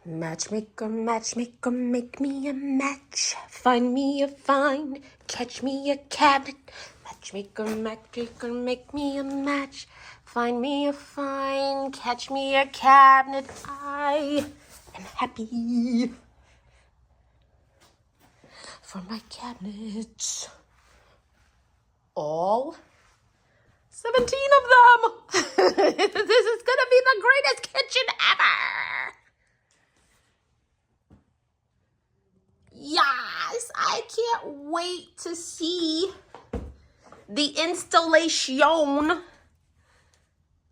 Matchmaker, matchmaker, make me a match. Find me a find, catch me a cabinet. Matchmaker, matchmaker, make me a match. Find me a find, catch me a cabinet. I am happy for my cabinets. All 17 of them. This is gonna be the greatest kitchen ever. Yes, I can't wait to see the installation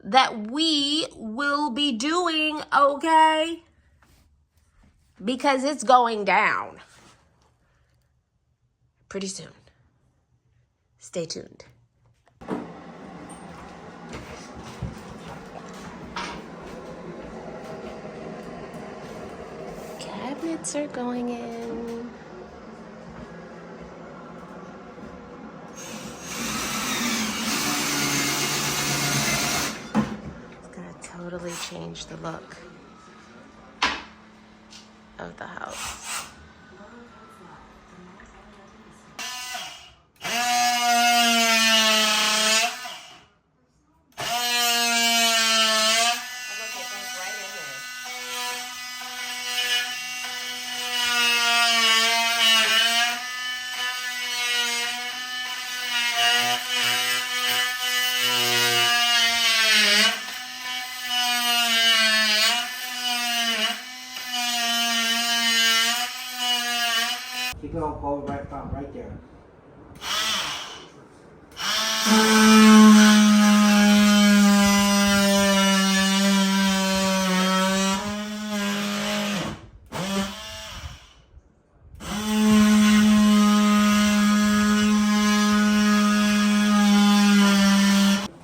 that we will be doing, okay? Because it's going down pretty soon. Stay tuned. Cabinets are going in. It's gonna totally change the look of the house. Keep going, go right there.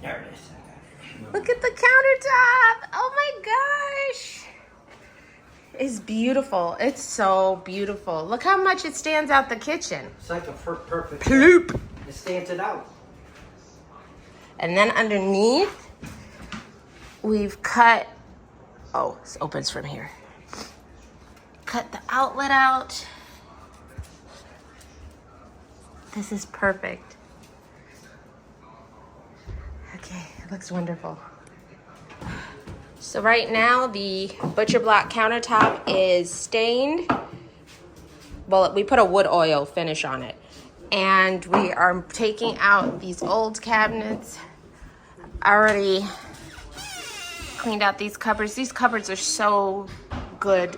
There it is. Look at the countertop. Oh my gosh. It's beautiful. It's so beautiful. Look how much it stands out the kitchen. It's like a perfect. Ploop. It stands it out. And then underneath, we've cut, oh, this opens from here. Cut the outlet out. This is perfect. Okay, it looks wonderful. So right now, the butcher block countertop is stained. Well, we put a wood oil finish on it. And we are taking out these old cabinets. I already cleaned out these cupboards. These cupboards are so good.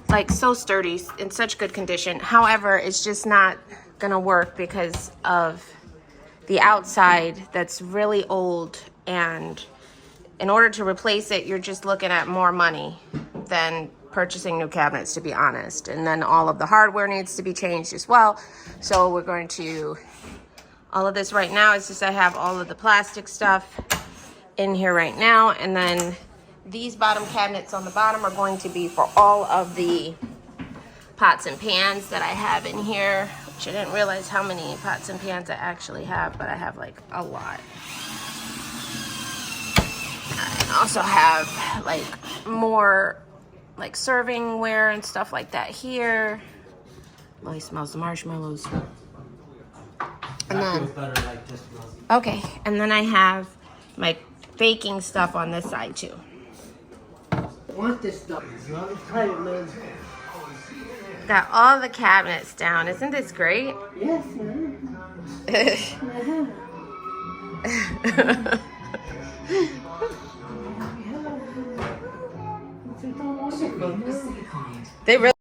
Like, so sturdy, in such good condition. However, it's just not gonna work because of the outside that's really old, and in order to replace it, you're just looking at more money than purchasing new cabinets, to be honest. And then all of the hardware needs to be changed as well. So we're going to, all of this right now is just I have all of the plastic stuff in here right now. And then these bottom cabinets on the bottom are going to be for all of the pots and pans that I have in here, which I didn't realize how many pots and pans I actually have, but I have like a lot. I also have like more like serving ware and stuff like that here. Oh, he smells the marshmallows. And then, better like this. okay, and then I have my baking stuff on this side too. I want this stuff. Not as tight, man. Got all the cabinets down. Isn't this great? Yes, man. They really